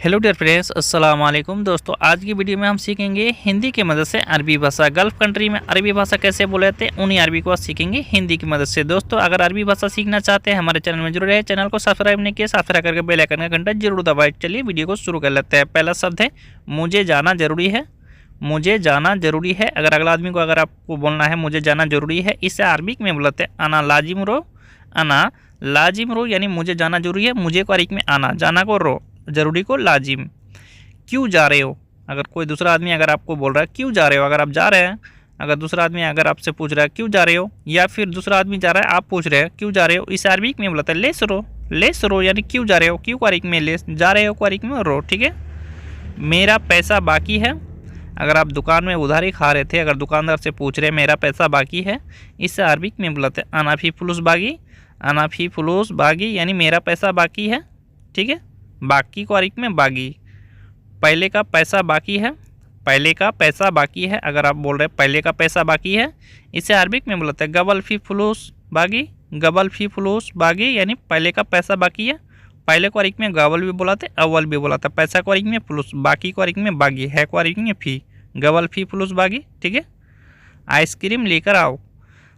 Hello dear friends, अस्सलाम वालेकुम दोस्तों। आज की वीडियो में हम सीखेंगे हिंदी की मदद से अरबी भाषा। गल्फ़ कंट्री में अरबी भाषा कैसे बोले जाते हैं, उन्हीं अरबी को आज सीखेंगे हिंदी की मदद से। दोस्तों, अगर अरबी भाषा सीखना चाहते हैं हमारे चैनल में जरूर है। चैनल को सब्सक्राइब नहीं किया, सब्सक्राइब करके बेल आइकन का घंटा जरूर दबाएं। चलिए वीडियो को शुरू कर लेते हैं। पहला शब्द है मुझे जाना जरूरी है। मुझे जाना जरूरी है। अगर अगला आदमी को अगर आपको बोलना है मुझे जाना जरूरी है, इसे अरबिक में बोलते हैं अना लाजिम रो। अना लाजिम रो यानी मुझे जाना जरूरी है। मुझे को अरबिक में आना, जाना को रो, जरूरी को लाजिम। क्यों जा रहे हो, अगर कोई दूसरा आदमी अगर आपको बोल रहा है क्यों जा रहे हो, अगर आप जा रहे हैं, अगर दूसरा आदमी अगर आपसे पूछ रहा है क्यों जा रहे हो, या फिर दूसरा आदमी जा रहा है आप पूछ रहे हैं क्यों जा रहे हो, इस अरबिक में बोलता है लेस रो। लेस रो यानी क्यों जा रहे हो, क्यों को अरबिक में लेस, जा रहे हो को अरबिक में रो। ठीक है। मेरा पैसा बाकी है। अगर आप दुकान में उधारी खा रहे थे, अगर दुकानदार से पूछ रहे हैं मेरा पैसा बाकी है, इस अरबिक में बोलते हैं अनाफी फुलूस बागी। अनाफी फुलूस बागी यानी मेरा पैसा बाकी है। ठीक है। बाकी को अरबिक में बागी। पहले का पैसा बाकी है। पहले का पैसा बाकी है। अगर आप बोल रहे हैं पहले का पैसा बाकी है, इसे अरबिक में बोलते हैं गबल फी फुलूस बागी। गबल फी फुलूस बागी यानी पहले का पैसा बाकी है। पहले को अरबिक में गबल भी बोलाते, अव्वल भी बोलाता। पैसा को अरबिक में फुलूस, बाकी को अरबिक में बागी, है को अरबिक में फी। गबल फी फुलूस बागी। ठीक है। आइसक्रीम लेकर आओ।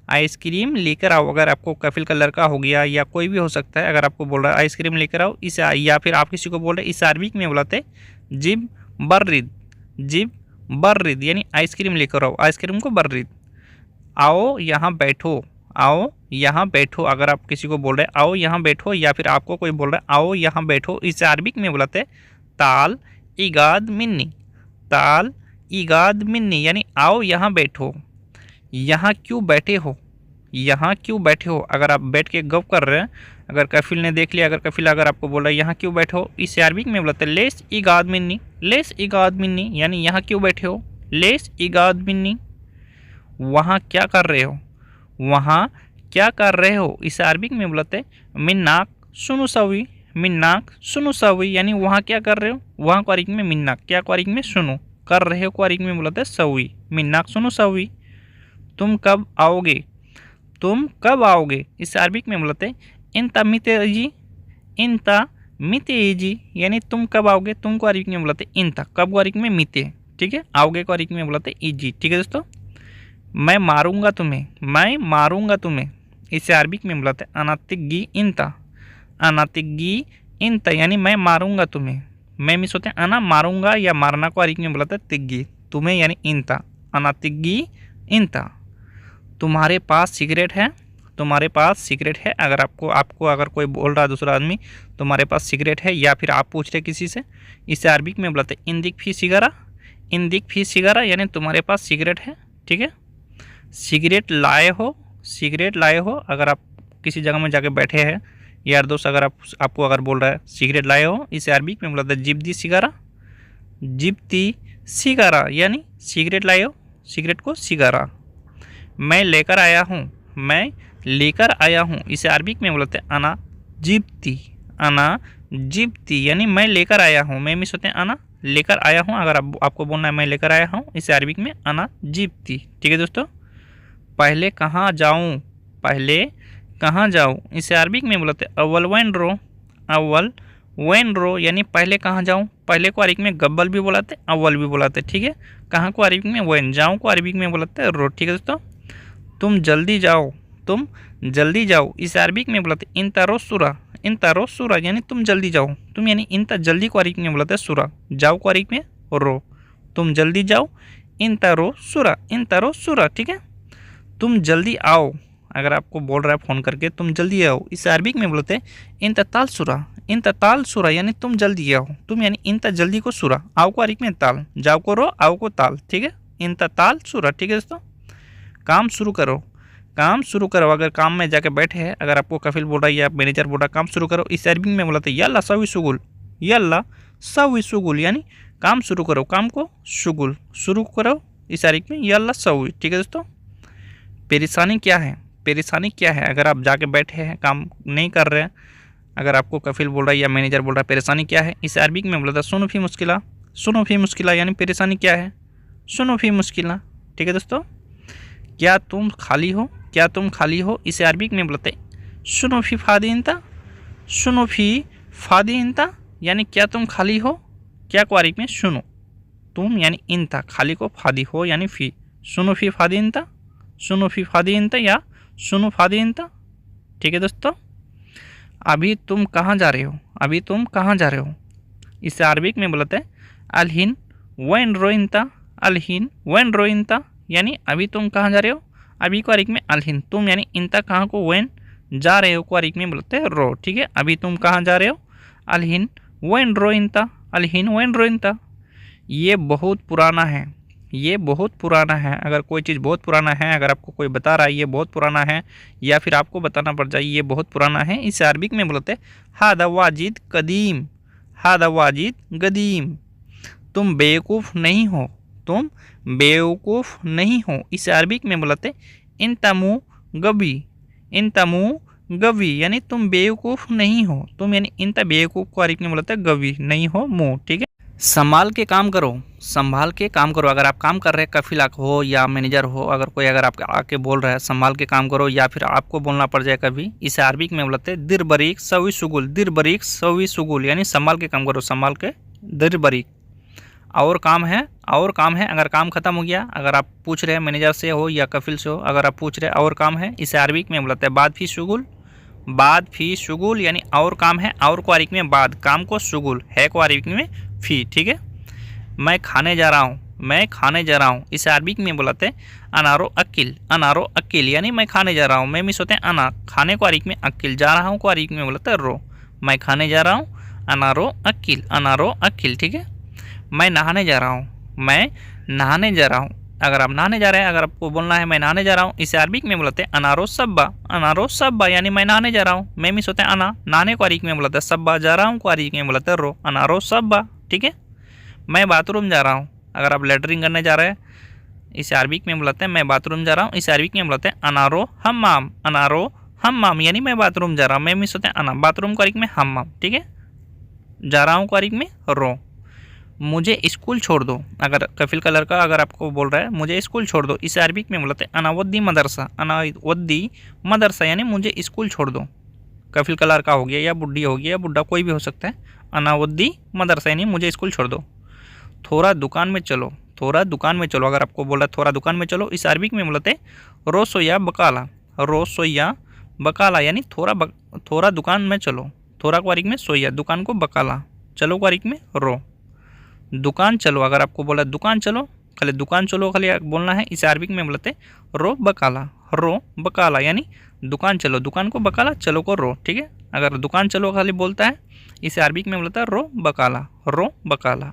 आइसक्रीम लेकर आओ। अगर आपको कफिल का लड़का हो गया या कोई भी हो सकता है, अगर आपको बोल रहा है आइसक्रीम लेकर आओ, इसे, या फिर आप किसी को बोल रहे हैं, इस अरबिक में बुलाते जिब बर्रिद। जिब बर्रिद यानी आइसक्रीम लेकर आओ, आइसक्रीम को बर्रिद। आओ यहाँ बैठो। आओ यहाँ बैठो। अगर आप किसी को बोल रहे हैं आओ यहाँ बैठो, या फिर आपको कोई बोल रहा है आओ यहाँ बैठो, इस अरबिक में बुलाते ताल इगाद मिन्नी। ताल इगाद मिन्नी यानी आओ यहाँ बैठो। यहाँ क्यों बैठे हो। यहाँ क्यों बैठे हो। अगर आप बैठ के गप कर रहे हैं, अगर कफिल ने देख लिया, अगर कफिल अगर आपको बोल रहा है यहाँ क्यों बैठे हो, इस अरबिक में बोलते हैं लेस इगाद मिन्नी। लेस इगाद मिन्नी यानी यहाँ क्यों बैठे हो, लेस इगाद मिन्नी। वहाँ क्या कर रहे हो। वहाँ क्या कर रहे हो, इस अरबिक में बोलते हैं मिन्नाक सुनु सवी। मिन्नाक सुनु सवी यानी वहाँ क्या कर रहे हो। वहाँ को अरबिक में मिन्नाक, क्या को अरबिक में सुनो, कर रहे हो को अरबिक में बोलते हैं सवी। मिन्नाक सुनु सवी। तुम कब आओगे। तुम कब आओगे, इस अरबिक में बोलते हैं इंता मितेजी। इंता मितेजी यानी तुम कब आओगे। तुम को अरबिक में बोलते हैं इंता, कब को अरबिक में मिते। ठीक है। आओगे को अरबिक में बोलते हैं इजी। ठीक है दोस्तों। मैं मारूंगा तुम्हें। मैं मारूंगा तुम्हें, इसे अरबिक में बोलते हैं अनातिगी इंता। अनातिगी इंता यानी मैं मारूंगा तुम्हें। मैं मिस होते हैं अना, मारूंगा या मारना को अरबिक में बोलते हैं तिग्गी, तुम्हें यानी इंता। अनातिगी इंता। तुम्हारे पास सिगरेट है। तुम्हारे पास सिगरेट है। अगर आपको अगर कोई बोल रहा है दूसरा आदमी तुम्हारे पास सिगरेट है, या फिर आप पूछ रहे किसी से, इसे अरबिक में बोलते हैं इंदिक फी सिगारा। इंदिक फी सिगारा यानी तुम्हारे पास सिगरेट है। ठीक है। सिगरेट लाए हो। सिगरेट लाए हो। अगर आप किसी जगह में जाके बैठे हैं, यार दोस्त अगर आपको अगर बोल रहा है सिगरेट लाए हो, इसे अरबिक में बोलते हैं जिब्दी सिगारा। जिब्ती सिगारा यानी सिगरेट लाए हो, सिगरेट को सिगारा। मैं लेकर आया हूँ। मैं लेकर आया हूँ, इसे अरबिक में बोलते हैं अना जिब्ती। अना जिब्ती यानी मैं लेकर आया हूँ। मैं मिस होते हैं अना, लेकर आया हूँ। अगर आपको बोलना है मैं लेकर आया हूँ, इसे अरबिक में अना जिब्ती। ठीक है दोस्तों। पहले कहाँ जाऊँ। पहले कहाँ जाऊँ, इसे अरबिक में बोलते हैं अव्वल वैन रो। अव्वल वैन रो यानी पहले कहाँ जाऊँ। पहले को अरबिक में गब्बल भी बोलाते, अव्वल भी बोलाते। ठीक है। कहाँ को अरबिक में वैन, जाऊँ को अरबिक में बोलाते हैं रो। ठीक है दोस्तों। तुम जल्दी जाओ। तुम जल्दी जाओ, इस अरबिक में बोलाते इंता रो सुरा। इंता रो सुरा यानी तुम जल्दी जाओ। तुम यानी इंता जल्दी को अरबिक में बोलाते हैं सुरा, जाओ को अरबिक में रो। तुम जल्दी जाओ, इंता रो सुरा। इंता रो सुरा। ठीक है। तुम जल्दी आओ। अगर आपको बोल रहा है फ़ोन करके तुम जल्दी आओ, इस अरबिक में बोलते हैं इंता ताल सुरा। इंता ताल सुरा यानी तुम जल्दी आओ। तुम यानी इंता जल्दी को सुरा, आओ को अरबिक में ताल, जाओ को रो, आओ को ताल। ठीक है। इंता ताल सुरा। ठीक है दोस्तों। काम शुरू करो। काम शुरू करो। अगर काम में जाके बैठे हैं, अगर आपको कफिल बोल रहा है या मैनेजर बोल रहा है काम शुरू करो, इस अरबिक में बोलते हैं यल्ला सवी शुगुल। यल्ला सवी शुगुल यानी काम शुरू करो, काम को शुगुल शुरू करो, इस अरबिक में यल्ला सवी। ठीक है दोस्तों। परेशानी क्या है। परेशानी क्या है। अगर आप जाके बैठे हैं काम नहीं कर रहे हैं, अगर आपको कफिल बोल रहा है या मैनेजर बोल रहा है परेशानी क्या है, इस अरबिक में बोलता है सुनो फी मुश्किला। सुनो फी मुश्किला यानी परेशानी क्या है, सुनो फी मुश्किला। ठीक है दोस्तों। क्या तुम खाली हो। क्या तुम खाली हो, इसे अरबिक में बोलते हैं शुनो फी फादी इंता। शुनो फी फादी इंता यानी क्या तुम खाली हो। क्या को अरबी में शुनु, तुम यानी इंता, खाली को फादी हो यानी फी, शुनु फी फादी इंता, शुनु फी फादी इंता या शुनु फादी इंता। ठीक है दोस्तों। अभी तुम कहाँ जा रहे हो, अभी तुम कहाँ जा रहे हो, इसे अरबिक में बोलते हैं अलहिन वैन रोइंता, अलहिन वैन रोइंता यानी अभी तुम कहाँ जा रहे हो। अभी को अरबिक में अलहिन, तुम यानी इंता कहाँ को, वैन जा रहे हो को अरबिक में बोलते हैं रो। ठीक है, अभी तुम कहाँ जा रहे हो, अलहिन वैन रोइंता, अलहिन वैन रोइंता। ये बहुत पुराना है, ये बहुत पुराना है। अगर कोई चीज़ बहुत पुराना है, अगर आपको कोई बता रहा है ये बहुत पुराना है, या फिर आपको बताना पड़ जाए ये बहुत पुराना है, इसे अरबिक में बोलते हैं हादा वाजिद कदीम, हादा वाजिद कदीम। तुम बेवकूफ़ नहीं हो, तुम बेवकूफ़ नहीं हो, इसे अरबिक में बोलते इन तमु गबी, इन तमु गवी यानी तुम बेवकूफ़ नहीं हो, तुम यानी इंता बेवकूफ़ को अरबिक में बोलते हैं गवी, नहीं हो मुँह। ठीक है, संभाल के काम करो, संभाल के काम करो। अगर आप काम कर रहे हैं, कफिल हो या मैनेजर हो, अगर कोई अगर आपके आके बोल रहा है संभाल के काम करो, या फिर आपको बोलना पड़ जाए कभी, इसे अरबिक में बोलते हैं दिर बरीक सवी सुगुल, दिर बरीक सवी सुगुल यानी संभाल के काम करो, संभाल के दिर बरीक। और काम है, और काम है, अगर काम खत्म हो गया, अगर आप पूछ रहे हैं मैनेजर से हो या कफिल से हो, अगर आप पूछ रहे हैं और काम है, इसे अरबिक में बोलते हैं बाद फी शुगुल, बाद फी शुगुल यानी और काम है, और को अरबिक में बाद, काम को शुगुल, है को अरबिक में फी। ठीक है, मैं खाने जा रहा हूँ, मैं खाने जा रहा हूँ, इसे अरबिक में बोलते हैं अनारो अकिल, अनारो अकिल यानी मैं खाने जा रहा हूँ। मैं मिस होते हैं अना, खाने को अरबिक में अकिल, जा रहा हूँ को अरबिक में बोलते हैं रो, मैं खाने जा रहा हूँ अनारो अकिल, अनारो अकिल। ठीक है, मैं नहाने जा रहा हूँ, मैं नहाने जा रहा हूँ। अगर आप नहाने जा रहे हैं, अगर आपको बोलना है मैं नहाने जा रहा हूँ, इसे अरबिक में बोलते हैं अनारो सब्बा, अनारो सब्बा यानी मैं नहाने जा रहा हूँ। मैं मिस होते हैं अना, नहाने को अरबिक में बोलते हैं सब्बा, जा रहा हूँ को अरबिक में बोलते हैं रो, अनारो सब्बा। ठीक है, मैं बाथरूम जा रहा हूँ, अगर आप लेटरिंग करने जा रहे हैं, इसे अरबिक में बुलाते हैं मैं बाथरूम जा रहा हूँ, इसे अरबिक में बुलाते हैं अनारो हम्माम, अनारो हम्माम यानी मैं बाथरूम जा रहा हूँ। मैं मिस होते हैं अना, बाथरूम को अरबिक में हम्माम। ठीक है, जा रहा हूँ को अरबिक में रो। मुझे स्कूल छोड़ दो, अगर कफिल का लड़का अगर आपको बोल रहा है मुझे स्कूल छोड़ दो, इसे अरबिक में बुलाते हैं अनावद्दी मदरसा, अनावद्दी मदरसा यानी मुझे स्कूल छोड़ दो। कफिल का लड़का हो गया या बुढ़ी हो गया या बुढ़ा कोई भी हो सकता है, अनावद्दी मदरसा यानी मुझे स्कूल छोड़ दो। थोड़ा दुकान में चलो, थोड़ा दुकान में चलो, अगर आपको बोला थोड़ा दुकान में चलो, इस अरबिक में बोलते रोसोया बकाला, रोसोया बकाला यानी थोड़ा दुकान में चलो। थोड़ा को अरबिक में सोया, दुकान को बकाला, चलो को अरबिक में रो। दुकान चलो, अगर आपको बोला दुकान चलो, खाली दुकान चलो खाली बोलना है, इस अरबिक में बोलते रो बकाला, रो बकाला यानी दुकान चलो, दुकान को बकाला, चलो को रो। ठीक है, अगर दुकान चलो खाली बोलता है, इसे अरबिक में बोलता है रो बकाला, रो बकाला।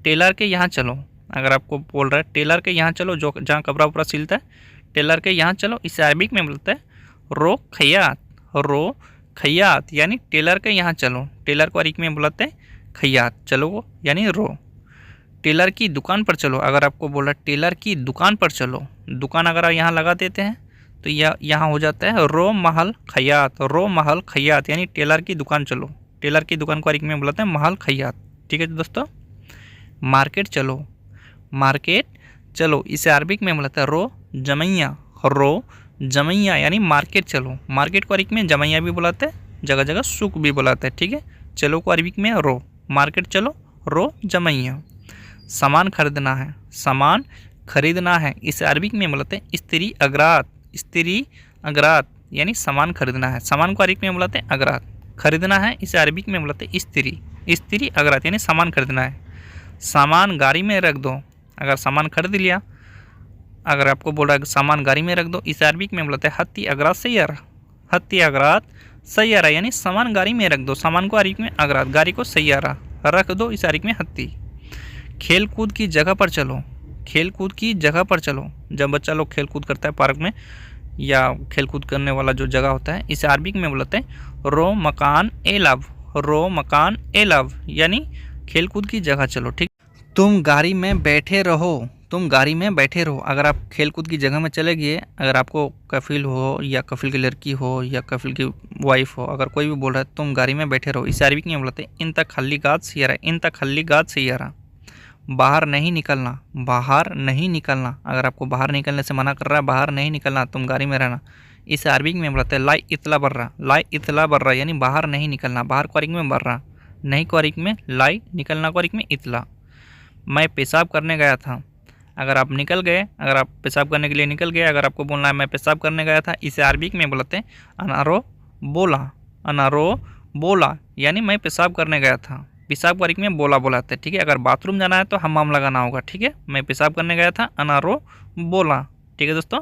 टेलर के यहाँ चलो, अगर आपको बोल रहा है टेलर के यहाँ चलो, जो जहाँ कपड़ा उपड़ा सिलता है, टेलर के यहाँ चलो, इसे अरबिक में बोलते हैं रो खयात, रो खयात यानी टेलर के यहाँ चलो। टेलर को अरबिक में बोलते हैं खयात, चलो को यानी रो। टेलर की दुकान पर चलो, अगर आपको बोला टेलर की दुकान पर चलो, दुकान अगर यहाँ लगा देते हैं तो यह यहाँ हो जाता है रो महल खयात, रो महल खयात यानी टेलर की दुकान चलो। टेलर की दुकान को अरबिक में बोलते हैं महल खयात। ठीक है दोस्तों, मार्केट चलो, मार्केट चलो, इसे अरबिक में बोलता है रो जमैया, रो जमैया यानी मार्केट चलो। मार्केट को अरबिक में जमैया भी बुलाते हैं, जगह जगह सुक भी बुलाते हैं। ठीक है, चलो को अरबिक में रो, मार्केट चलो, रो जमैया। सामान खरीदना है, सामान खरीदना है, इसे अरबिक में बोलते हैं स्त्री अगरात, स्त्री अगरात यानी सामान खरीदना है। सामान को अरबिक में बोलते हैं अगरात, खरीदना है, इसे अरबिक में बोलते हैं स्त्री, स्त्री अगरात यानी सामान खरीदना है। सामान गाड़ी में रख दो, अगर सामान खरीद लिया, अगर आपको बोल रहा है सामान गाड़ी में रख दो, इसे अरबिक में बोलते हैं हत्ती अगरात सैयारा, हत्ती अगरात सैयारा यानी सामान गाड़ी में रख दो। सामान को अरबिक में अगरात, गाड़ी को सैयारा रख दो, इसे अरबिक में हत्ती। खेल कूद की जगह पर चलो, खेल कूद की जगह पर चलो, जब बच्चा लोग खेल कूद करता है पार्क में या खेल कूद करने वाला जो जगह होता है, इसे अरबिक में बोलते हैं रो मकान ए लव, रो मकान ए लव यानी खेल कूद की जगह चलो। ठीक, तुम गाड़ी में बैठे रहो, तुम गाड़ी में बैठे रहो, अगर आप खेल कूद की जगह में चले गए, अगर आपको कफिल हो या कफिल की लड़की हो या कफिल की वाइफ हो, अगर कोई भी बोल रहा है तुम गाड़ी में बैठे रहो, इसे अरबिक में बोलते हैं इन तक खल्ली गाद सैयारा, इन तक खल्ली गाद सैयारा। बाहर नहीं निकलना, बाहर नहीं निकलना, अगर आपको बाहर निकलने से मना कर रहा है, बाहर नहीं निकलना, तुम गाड़ी में रहना, इसे अरबिक में बोलते हैं लाई इतला बर्रा, लाई इतला बर्रा यानी बाहर नहीं निकलना। बाहर को अरबिक में बर्रा, नहीं क्वारिक में लाई, निकलना क्वारिक में इतला। मैं पेशाब करने गया था, अगर आप निकल गए, अगर आप पेशाब करने के लिए निकल गए, अगर आपको बोलना है मैं पेशाब करने गया था, इसे अरबी में बोलते हैं अनारो बोला, अनारो बोला, यानी मैं पेशाब करने गया था। पेशाब क्वारिक में बोला बोलाते हैं, ठीक है। अगर बाथरूम जाना है तो हमाम लगाना होगा, ठीक है। मैं पेशाब करने गया था, अनारो बोला, ठीक है दोस्तों।